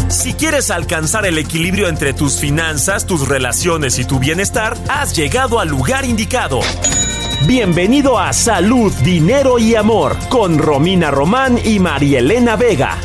Si quieres alcanzar el equilibrio entre tus finanzas, tus relaciones y tu bienestar, has llegado al lugar indicado. Bienvenido a Salud, Dinero y Amor con Romina Román y Marielena Vega.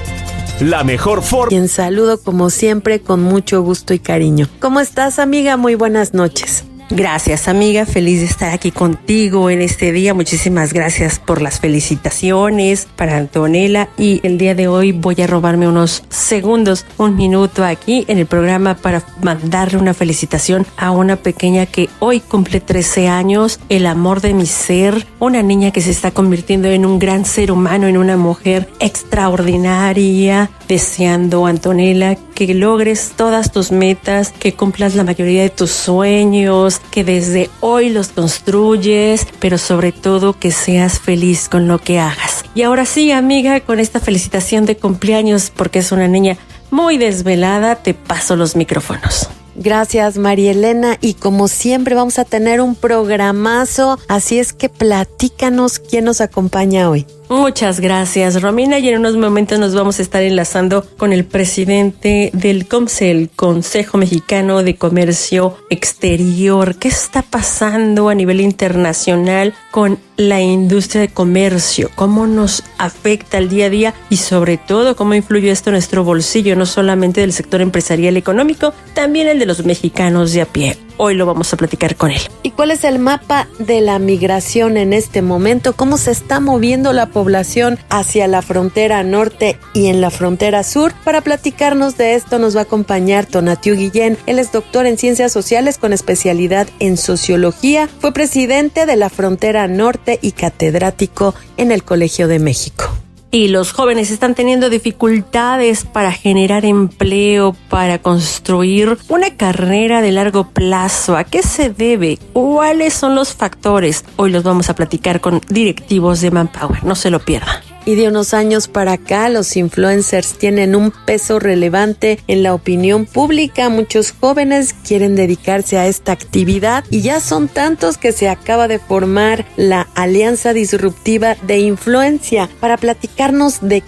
La mejor forma. Quien saludo como siempre con mucho gusto y cariño. ¿Cómo estás, amiga? Muy buenas noches. Gracias, amiga, feliz de estar aquí contigo en este día. Muchísimas gracias por las felicitaciones para Antonella, y el día de hoy voy a robarme unos segundos, un minuto aquí en el programa para mandarle una felicitación a una pequeña que hoy cumple 13 años, el amor de mi ser, una niña que se está convirtiendo en un gran ser humano, en una mujer extraordinaria, deseando, Antonella, que logres todas tus metas, que cumplas la mayoría de tus sueños, que desde hoy los construyes, pero sobre todo que seas feliz con lo que hagas. Y ahora sí, amiga, con esta felicitación de cumpleaños, porque es una niña muy desvelada, te paso los micrófonos. Gracias, Marielena, y como siempre vamos a tener un programazo, así es que platícanos quién nos acompaña hoy. Muchas gracias, Romina, y en unos momentos nos vamos a estar enlazando con el presidente del COMCE, el Consejo Mexicano de Comercio Exterior. ¿Qué está pasando a nivel internacional con la industria de comercio? ¿Cómo nos afecta el día a día? Y sobre todo, ¿cómo influye esto en nuestro bolsillo? No solamente del sector empresarial y económico, también el de los mexicanos de a pie. Hoy lo vamos a platicar con él. ¿Y cuál es el mapa de la migración en este momento? ¿Cómo se está moviendo la población hacia la frontera norte y en la frontera sur? Para platicarnos de esto nos va a acompañar Tonatiuh Guillén. Él es doctor en Ciencias Sociales con especialidad en Sociología. Fue presidente de la frontera norte y catedrático en el Colegio de México. Y los jóvenes están teniendo dificultades para generar empleo, para construir una carrera de largo plazo. ¿A qué se debe? ¿Cuáles son los factores? Hoy los vamos a platicar con directivos de Manpower. No se lo pierdan. Y de unos años para acá, los influencers tienen un peso relevante en la opinión pública. Muchos jóvenes quieren dedicarse a esta actividad y ya son tantos que se acaba de formar la Alianza Disruptiva de Influencia para platicarnos de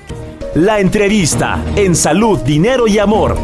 La entrevista en Salud, Dinero y Amor.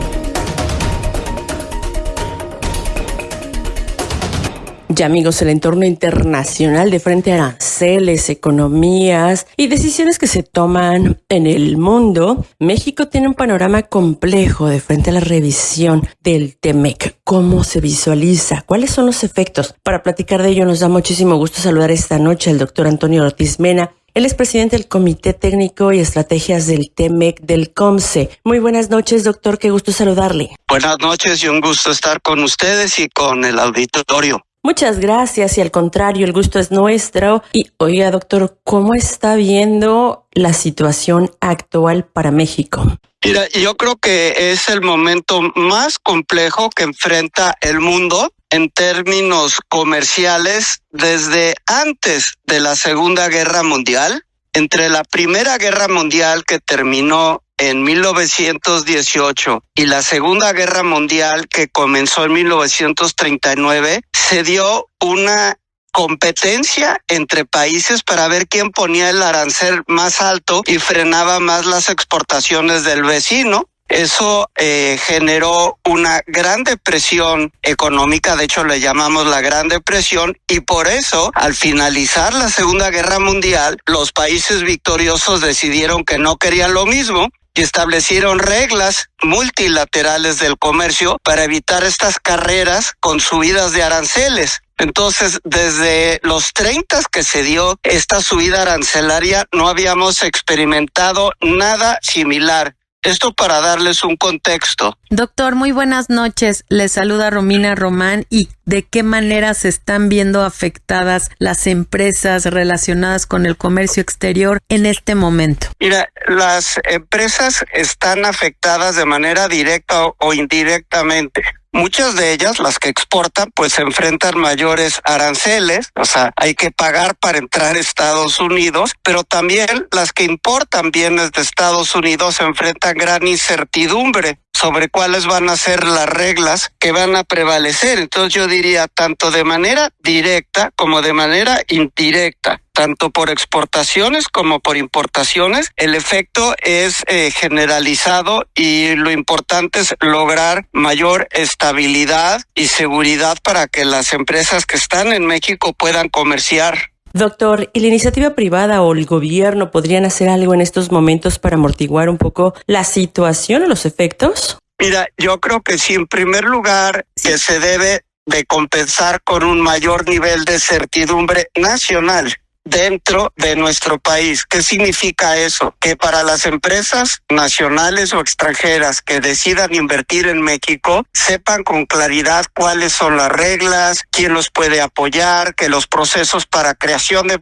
Ya, amigos, el entorno internacional de frente a aranceles, economías y decisiones que se toman en el mundo, México tiene un panorama complejo de frente a la revisión del TEMEC. ¿Cómo se visualiza? ¿Cuáles son los efectos? Para platicar de ello nos da muchísimo gusto saludar esta noche al doctor Antonio Ortiz Mena. Él es presidente del Comité Técnico y Estrategias del TEMEC del COMCE. Muy buenas noches, doctor, qué gusto saludarle. Buenas noches y un gusto estar con ustedes y con el auditorio. Muchas gracias, y al contrario, el gusto es nuestro. Y oiga, doctor, ¿cómo está viendo la situación actual para México? Mira, yo creo que es el momento más complejo que enfrenta el mundo en términos comerciales desde antes de la Segunda Guerra Mundial. Entre la Primera Guerra Mundial, que terminó en 1918, y la Segunda Guerra Mundial, que comenzó en 1939, se dio una competencia entre países para ver quién ponía el arancel más alto y frenaba más las exportaciones del vecino. Eso generó una gran depresión económica, de hecho le llamamos la Gran Depresión, y por eso al finalizar la Segunda Guerra Mundial, los países victoriosos decidieron que no querían lo mismo y establecieron reglas multilaterales del comercio para evitar estas carreras con subidas de aranceles. Entonces, desde los 30 que se dio esta subida arancelaria, no habíamos experimentado nada similar. Esto para darles un contexto. Doctor, muy buenas noches. Les saluda Romina Román. ¿Y de qué manera se están viendo afectadas las empresas relacionadas con el comercio exterior en este momento? Mira, las empresas están afectadas de manera directa o indirectamente. Muchas de ellas, las que exportan, pues se enfrentan mayores aranceles, o sea, hay que pagar para entrar a Estados Unidos, pero también las que importan bienes de Estados Unidos se enfrentan gran incertidumbre sobre cuáles van a ser las reglas que van a prevalecer. Entonces yo diría tanto de manera directa como de manera indirecta. tanto por exportaciones como por importaciones. El efecto es generalizado y lo importante es lograr mayor estabilidad y seguridad para que las empresas que están en México puedan comerciar. Doctor, ¿y la iniciativa privada o el gobierno podrían hacer algo en estos momentos para amortiguar un poco la situación o los efectos? Mira, yo creo que sí, en primer lugar, que se debe de compensar con un mayor nivel de certidumbre nacional dentro de nuestro país. ¿Qué significa eso? Que para las empresas nacionales o extranjeras que decidan invertir en México, sepan con claridad cuáles son las reglas, quién los puede apoyar, que los procesos para creación de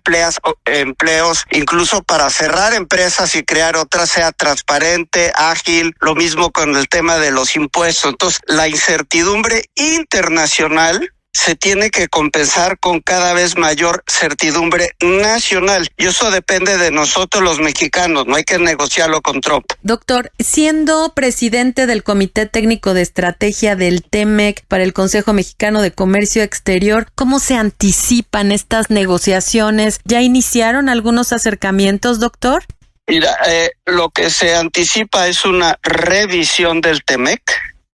empleos, incluso para cerrar empresas y crear otras, sea transparente, ágil, lo mismo con el tema de los impuestos. Entonces, la incertidumbre internacional se tiene que compensar con cada vez mayor certidumbre nacional. Y eso depende de nosotros los mexicanos, no hay que negociarlo con Trump. Doctor, siendo presidente del Comité Técnico de Estrategia del TEMEC para el Consejo Mexicano de Comercio Exterior, ¿cómo se anticipan estas negociaciones? ¿Ya iniciaron algunos acercamientos, doctor? Mira, lo que se anticipa es una revisión del TEMEC,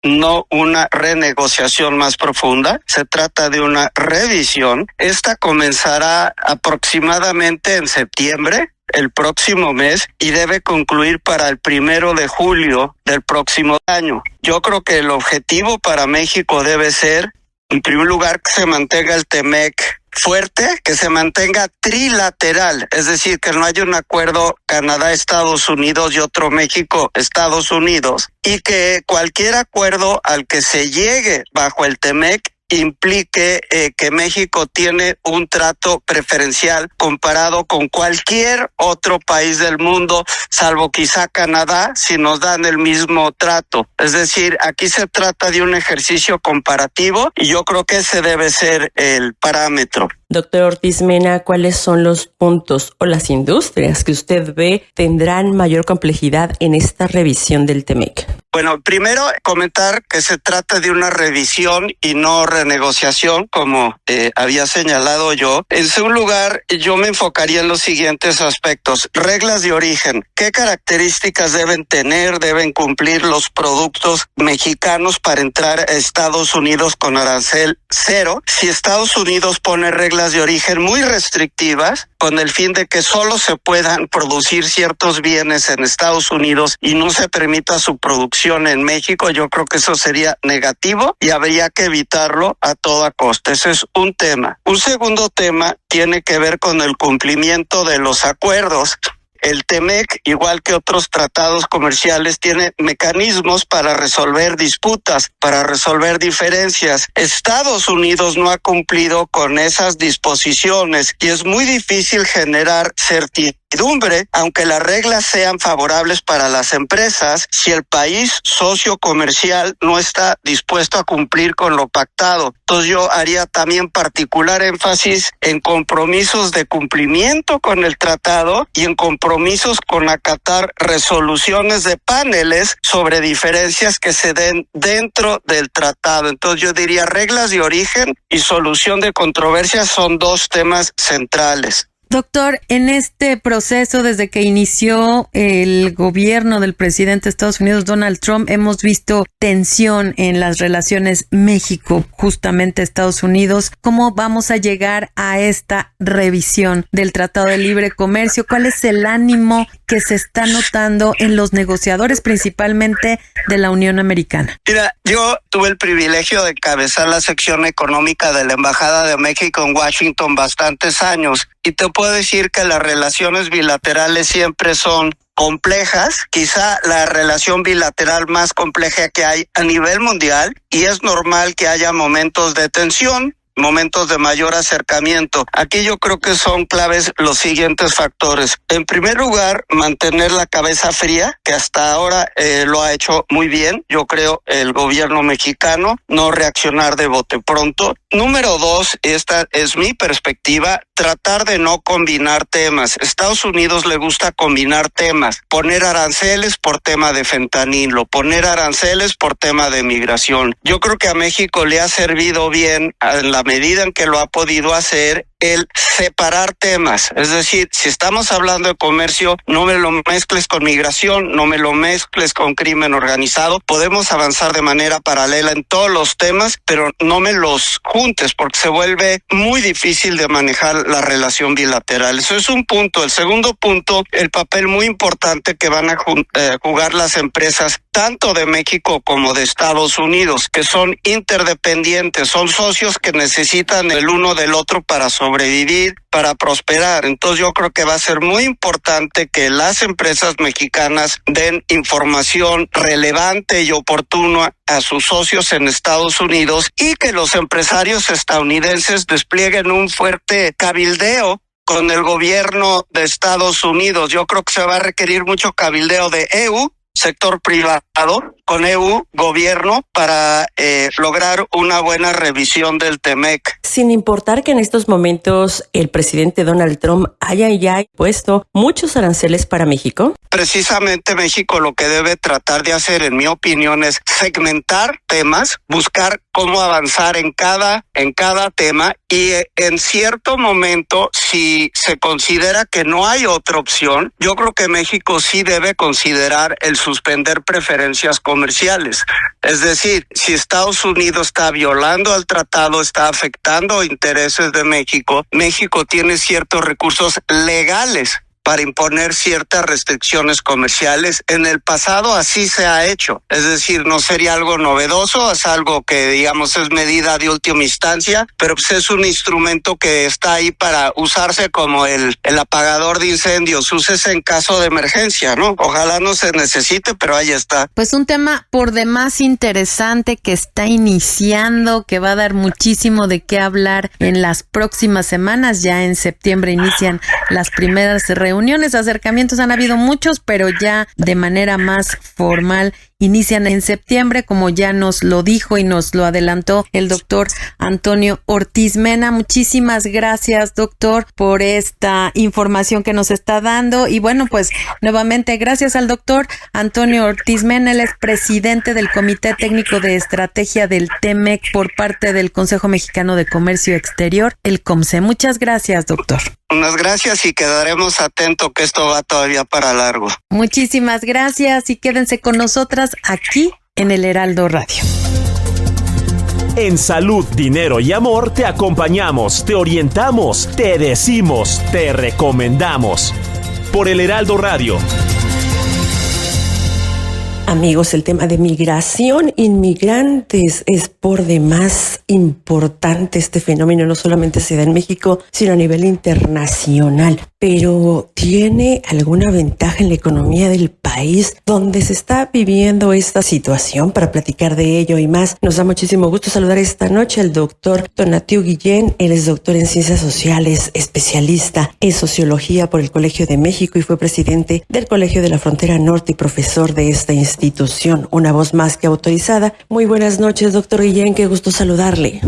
no una renegociación más profunda. Se trata de una revisión. Esta comenzará aproximadamente en septiembre, el próximo mes, y debe concluir para el 1 de julio del próximo año. Yo creo que el objetivo para México debe ser, en primer lugar, que se mantenga el TEMEC fuerte, que se mantenga trilateral, es decir, que no haya un acuerdo Canadá-Estados Unidos y otro México-Estados Unidos, y que cualquier acuerdo al que se llegue bajo el TEMEC implique que México tiene un trato preferencial comparado con cualquier otro país del mundo, salvo quizá Canadá, si nos dan el mismo trato. Es decir, aquí se trata de un ejercicio comparativo y yo creo que ese debe ser el parámetro. Doctor Ortiz Mena, ¿cuáles son los puntos o las industrias que usted ve tendrán mayor complejidad en esta revisión del TEMEC? Bueno, primero comentar que se trata de una revisión y no renegociación, como había señalado yo. En segundo lugar, yo me enfocaría en los siguientes aspectos. Reglas de origen. ¿Qué características deben tener, deben cumplir los productos mexicanos para entrar a Estados Unidos con arancel cero? Si Estados Unidos pone reglas de origen muy restrictivas, con el fin de que solo se puedan producir ciertos bienes en Estados Unidos y no se permita su producción en México, yo creo que eso sería negativo y habría que evitarlo a toda costa. Ese es un tema. Un segundo tema tiene que ver con el cumplimiento de los acuerdos. El TEMEC, igual que otros tratados comerciales, tiene mecanismos para resolver disputas, para resolver diferencias. Estados Unidos no ha cumplido con esas disposiciones y es muy difícil generar certidumbre, aunque las reglas sean favorables para las empresas, si el país socio comercial no está dispuesto a cumplir con lo pactado. Entonces yo haría también particular énfasis en compromisos de cumplimiento con el tratado y en compromisos con acatar resoluciones de paneles sobre diferencias que se den dentro del tratado. Entonces yo diría reglas de origen y solución de controversias son dos temas centrales. Doctor, en este proceso, desde que inició el gobierno del presidente de Estados Unidos, Donald Trump, hemos visto tensión en las relaciones México, justamente Estados Unidos. ¿Cómo vamos a llegar a esta revisión del Tratado de Libre Comercio? ¿Cuál es el ánimo que se está notando en los negociadores, principalmente de la Unión Americana? Mira, yo tuve el privilegio de encabezar la sección económica de la Embajada de México en Washington bastantes años y te puedo decir que las relaciones bilaterales siempre son complejas, quizá la relación bilateral más compleja que hay a nivel mundial, y es normal que haya momentos de tensión, momentos de mayor acercamiento. Aquí yo creo que son claves los siguientes factores. En primer lugar, mantener la cabeza fría, que hasta ahora lo ha hecho muy bien, yo creo, el gobierno mexicano, no reaccionar de bote pronto. Número dos, esta es mi perspectiva, tratar de no combinar temas. Estados Unidos le gusta combinar temas, poner aranceles por tema de fentanilo, poner aranceles por tema de migración. Yo creo que a México le ha servido bien, en la medida en que lo ha podido hacer, el separar temas. Es decir, si estamos hablando de comercio, no me lo mezcles con migración, no me lo mezcles con crimen organizado. Podemos avanzar de manera paralela en todos los temas, pero no me los juntes porque se vuelve muy difícil de manejar la relación bilateral. Eso es un punto. El segundo punto, el papel muy importante que van a jugar las empresas tanto de México como de Estados Unidos, que son interdependientes, son socios que necesitan el uno del otro para sobrevivir, para prosperar. Entonces yo creo que va a ser muy importante que las empresas mexicanas den información relevante y oportuna a sus socios en Estados Unidos y que los empresarios estadounidenses desplieguen un fuerte cabildeo con el gobierno de Estados Unidos. Yo creo que se va a requerir mucho cabildeo de EU, sector privado, con EU, gobierno, para lograr una buena revisión del TEMEC. Sin importar que en estos momentos el presidente Donald Trump haya ya puesto muchos aranceles para México. Precisamente México lo que debe tratar de hacer, en mi opinión, es segmentar temas, buscar cómo avanzar en cada tema y en cierto momento, si se considera que no hay otra opción, yo creo que México sí debe considerar el suspender preferencias comerciales. Es decir, si Estados Unidos está violando el tratado, está afectando intereses de México, México tiene ciertos recursos legales para imponer ciertas restricciones comerciales. En el pasado así se ha hecho. Es decir, no sería algo novedoso, es algo que, digamos, es medida de última instancia, pero pues es un instrumento que está ahí para usarse como el apagador de incendios. Úsese en caso de emergencia, ¿no? Ojalá no se necesite, pero ahí está. Pues un tema por demás interesante que está iniciando, que va a dar muchísimo de qué hablar en las próximas semanas. Ya en septiembre inician las primeras reuniones, acercamientos han habido muchos, pero ya de manera más formal inician en septiembre, como ya nos lo dijo y nos lo adelantó el doctor Antonio Ortiz Mena. Muchísimas gracias, doctor, por esta información que nos está dando. Y bueno, pues nuevamente gracias al doctor Antonio Ortiz Mena. Él es presidente del Comité Técnico de Estrategia del TEMEC por parte del Consejo Mexicano de Comercio Exterior, el COMCE. Muchas gracias, doctor. Unas gracias y quedaremos atentos que esto va todavía para largo. Muchísimas gracias y quédense con nosotras aquí en el Heraldo Radio. En Salud, Dinero y Amor te acompañamos, te orientamos, te decimos, te recomendamos. Por el Heraldo Radio. Amigos, el tema de migración, inmigrantes, es por demás importante. Este fenómeno no solamente se da en México, sino a nivel internacional. Pero ¿tiene alguna ventaja en la economía del país donde se está viviendo esta situación? Para platicar de ello y más, nos da muchísimo gusto saludar esta noche al doctor Tonatiuh Guillén. Él es doctor en Ciencias Sociales, especialista en Sociología por el Colegio de México y fue presidente del Colegio de la Frontera Norte y profesor de esta institución. Una voz más que autorizada. Muy buenas noches, doctor Guillén, qué gusto saludarle.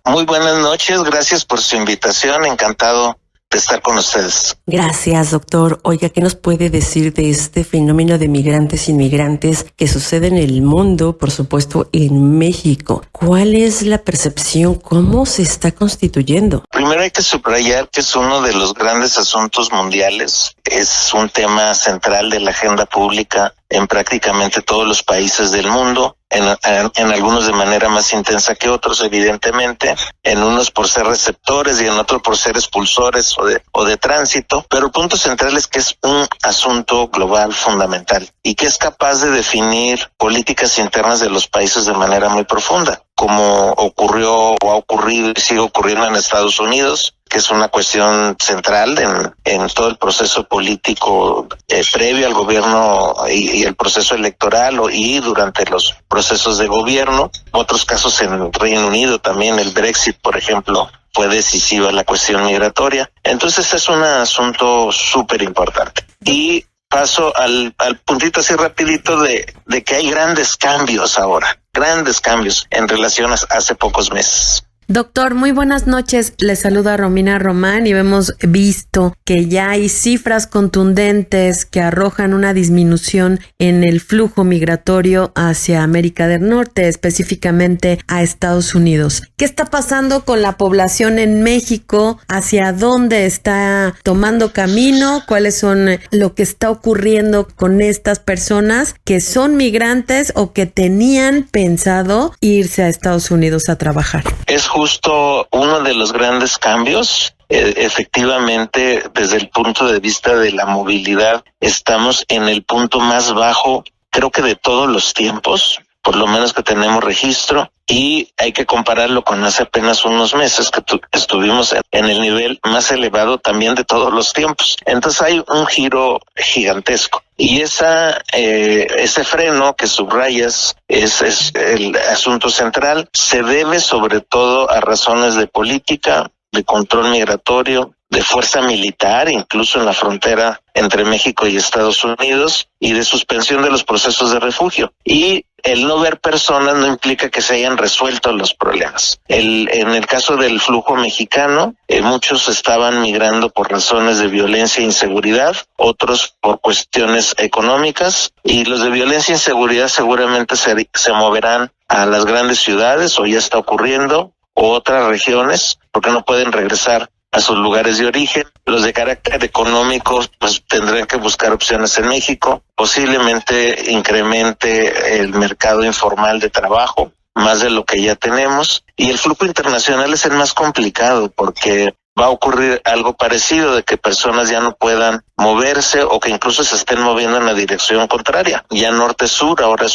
Muy buenas noches, gracias por su invitación, encantado de estar con ustedes. Gracias, doctor. Oiga, ¿qué nos puede decir de este fenómeno de migrantes e inmigrantes que sucede en el mundo, por supuesto, en México? ¿Cuál es la percepción? ¿Cómo se está constituyendo? Primero hay que subrayar que es uno de los grandes asuntos mundiales. Es un tema central de la agenda pública en prácticamente todos los países del mundo. En algunos de manera más intensa que otros, evidentemente, en unos por ser receptores y en otros por ser expulsores o de tránsito, pero el punto central es que es un asunto global fundamental y que es capaz de definir políticas internas de los países de manera muy profunda, como ocurrió o ha ocurrido y sigue ocurriendo en Estados Unidos, que es una cuestión central en todo el proceso político previo al gobierno y el proceso electoral y durante los procesos de gobierno. Otros casos en Reino Unido también, el Brexit, por ejemplo, fue decisiva la cuestión migratoria. Entonces es un asunto súper importante. Y paso al puntito así rapidito de que hay grandes cambios ahora, grandes cambios en relación a hace pocos meses. Doctor, muy buenas noches. Le saluda Romina Román y hemos visto que ya hay cifras contundentes que arrojan una disminución en el flujo migratorio hacia América del Norte, específicamente a Estados Unidos. ¿Qué está pasando con la población en México? ¿Hacia dónde está tomando camino? ¿Cuáles son lo que está ocurriendo con estas personas que son migrantes o que tenían pensado irse a Estados Unidos a trabajar? Es justo uno de los grandes cambios. Efectivamente, desde el punto de vista de la movilidad, estamos en el punto más bajo, creo que de todos los tiempos, por lo menos que tenemos registro, y hay que compararlo con hace apenas unos meses que estuvimos en el nivel más elevado también de todos los tiempos. Entonces hay un giro gigantesco. Y ese freno que subrayas es el asunto central. Se debe sobre todo a razones de política, de control migratorio, de fuerza militar, incluso en la frontera entre México y Estados Unidos, y de suspensión de los procesos de refugio. Y el no ver personas no implica que se hayan resuelto los problemas. En el caso del flujo mexicano, muchos estaban migrando por razones de violencia e inseguridad, otros por cuestiones económicas, y los de violencia e inseguridad seguramente se moverán a las grandes ciudades, o ya está ocurriendo, o otras regiones, porque no pueden regresar a sus lugares de origen. Los de carácter económico pues tendrán que buscar opciones en México, posiblemente incremente el mercado informal de trabajo, más de lo que ya tenemos, y el flujo internacional es el más complicado porque va a ocurrir algo parecido, de que personas ya no puedan moverse o que incluso se estén moviendo en la dirección contraria. Ya norte-sur ahora ha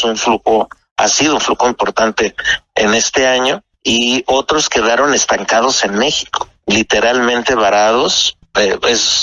sido un flujo importante en este año, y otros quedaron estancados en México, literalmente varados.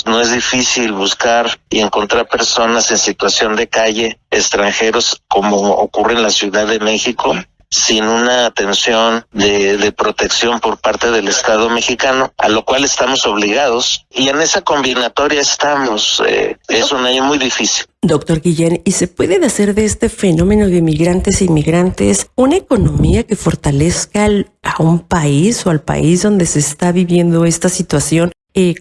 No es difícil buscar y encontrar personas en situación de calle, extranjeros, como ocurre en la Ciudad de México, sin una atención de protección por parte del Estado mexicano, a lo cual estamos obligados, y en esa combinatoria estamos. Es un año muy difícil. Doctor Guillén, ¿y se puede hacer de este fenómeno de migrantes e inmigrantes una economía que fortalezca a un país o al país donde se está viviendo esta situación,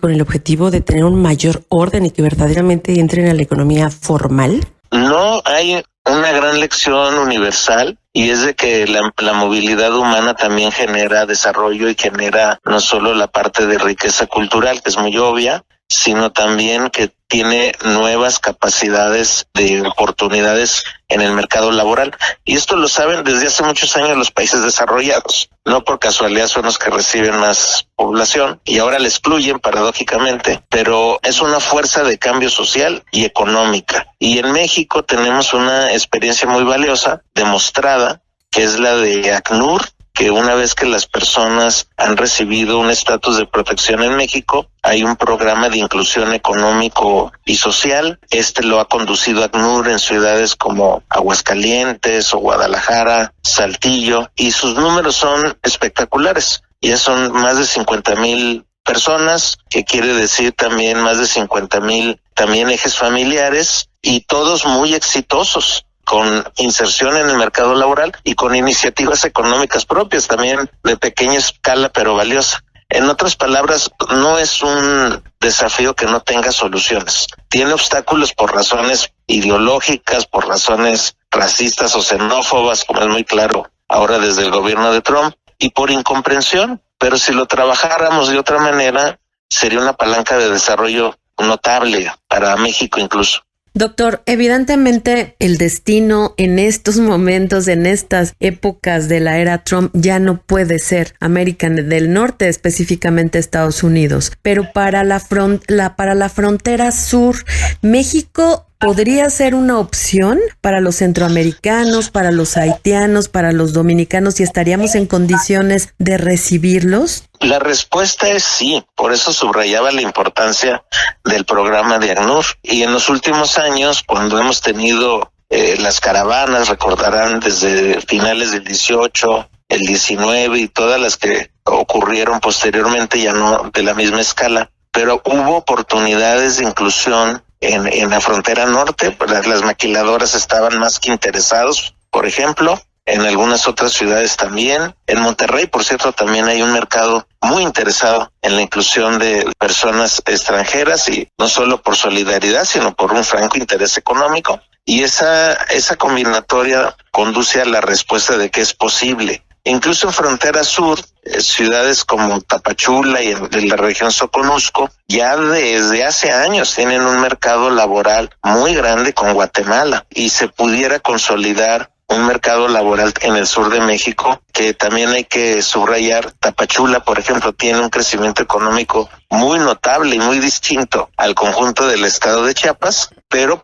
con el objetivo de tener un mayor orden y que verdaderamente entren a la economía formal? No hay una gran lección universal, y es de que la movilidad humana también genera desarrollo y genera no solo la parte de riqueza cultural, que es muy obvia, sino también que tiene nuevas capacidades de oportunidades en el mercado laboral. Y esto lo saben desde hace muchos años los países desarrollados. No por casualidad son los que reciben más población y ahora la excluyen paradójicamente, pero es una fuerza de cambio social y económica. Y en México tenemos una experiencia muy valiosa, demostrada, que es la de ACNUR, que una vez que las personas han recibido un estatus de protección en México, hay un programa de inclusión económico y social. Lo ha conducido ACNUR en ciudades como Aguascalientes o Guadalajara, Saltillo, y sus números son espectaculares. Ya son más de 50,000 personas, que quiere decir también más de 50,000 también ejes familiares, y todos muy exitosos, con inserción en el mercado laboral y con iniciativas económicas propias, también de pequeña escala pero valiosa. En otras palabras, no es un desafío que no tenga soluciones. Tiene obstáculos por razones ideológicas, por razones racistas o xenófobas, como es muy claro ahora desde el gobierno de Trump, y por incomprensión. Pero si lo trabajáramos de otra manera, sería una palanca de desarrollo notable para México incluso. Doctor, evidentemente el destino en estos momentos, en estas épocas de la era Trump, ya no puede ser América del Norte, específicamente Estados Unidos. Pero para la frontera sur, México ¿podría ser una opción para los centroamericanos, para los haitianos, para los dominicanos, y estaríamos en condiciones de recibirlos? La respuesta es sí, por eso subrayaba la importancia del programa de ACNUR. Y en los últimos años, cuando hemos tenido las caravanas, recordarán desde finales del 18, el 19 y todas las que ocurrieron posteriormente, ya no de la misma escala, pero hubo oportunidades de inclusión en la frontera norte. Las maquiladoras estaban más que interesados, por ejemplo, en algunas otras ciudades también. En Monterrey, por cierto, también hay un mercado muy interesado en la inclusión de personas extranjeras, y no solo por solidaridad, sino por un franco interés económico. Y esa combinatoria conduce a la respuesta de que es posible. Incluso en frontera sur, ciudades como Tapachula y en la región Soconusco, ya desde hace años tienen un mercado laboral muy grande con Guatemala, y se pudiera consolidar un mercado laboral en el sur de México, que también hay que subrayar. Tapachula, por ejemplo, tiene un crecimiento económico muy notable y muy distinto al conjunto del estado de Chiapas, pero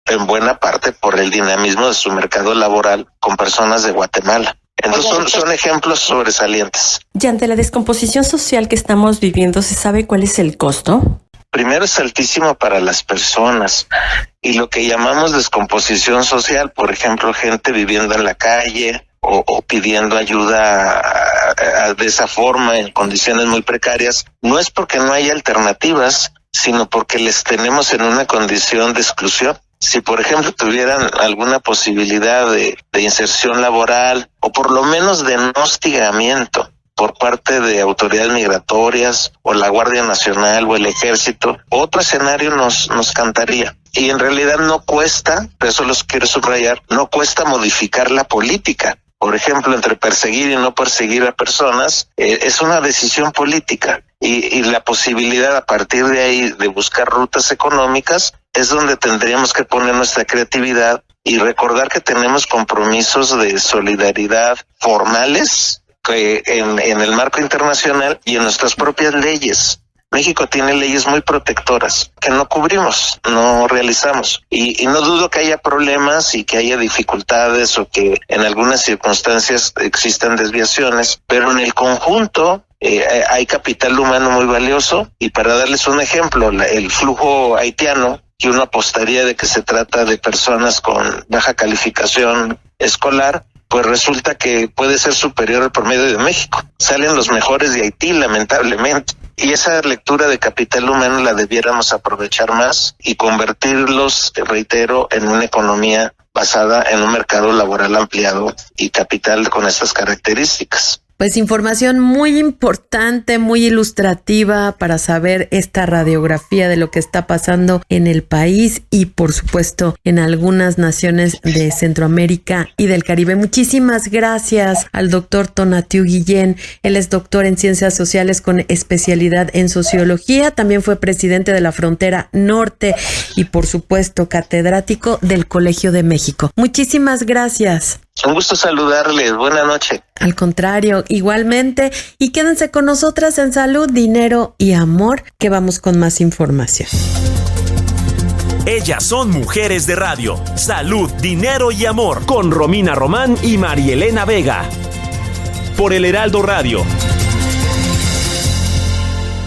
en buena parte por el dinamismo de su mercado laboral con personas de Guatemala. Entonces son ejemplos sobresalientes. Y ante la descomposición social que estamos viviendo, ¿se sabe cuál es el costo? Primero, es altísimo para las personas, y lo que llamamos descomposición social, por ejemplo, gente viviendo en la calle o pidiendo ayuda de esa forma en condiciones muy precarias, no es porque no haya alternativas, sino porque les tenemos en una condición de exclusión. Si, por ejemplo, tuvieran alguna posibilidad de inserción laboral, o por lo menos de no hostigamiento por parte de autoridades migratorias o la Guardia Nacional o el Ejército, otro escenario nos cantaría. Y en realidad no cuesta, por eso los quiero subrayar, no cuesta modificar la política. Por ejemplo, entre perseguir y no perseguir a personas, es una decisión política. Y la posibilidad a partir de ahí de buscar rutas económicas es donde tendríamos que poner nuestra creatividad y recordar que tenemos compromisos de solidaridad formales en el marco internacional y en nuestras propias leyes. México tiene leyes muy protectoras que no cubrimos, no realizamos. Y no dudo que haya problemas y que haya dificultades, o que en algunas circunstancias existan desviaciones, pero en el conjunto hay capital humano muy valioso. Y para darles un ejemplo, el flujo haitiano, que uno apostaría de que se trata de personas con baja calificación escolar, pues resulta que puede ser superior al promedio de México. Salen los mejores de Haití, lamentablemente. Y esa lectura de capital humano la debiéramos aprovechar más y convertirlos, reitero, en una economía basada en un mercado laboral ampliado y capital con estas características. Pues información muy importante, muy ilustrativa para saber esta radiografía de lo que está pasando en el país y por supuesto en algunas naciones de Centroamérica y del Caribe. Muchísimas gracias al doctor Tonatiuh Guillén. Él es doctor en Ciencias Sociales con especialidad en Sociología. También fue presidente de la Frontera Norte y por supuesto catedrático del Colegio de México. Muchísimas gracias. Un gusto saludarles. Buena noche. Al contrario, igualmente. Y quédense con nosotras en Salud, Dinero y Amor, que vamos con más información. Ellas son mujeres de radio. Salud, Dinero y Amor. Con Romina Román y Marielena Vega. Por el Heraldo Radio.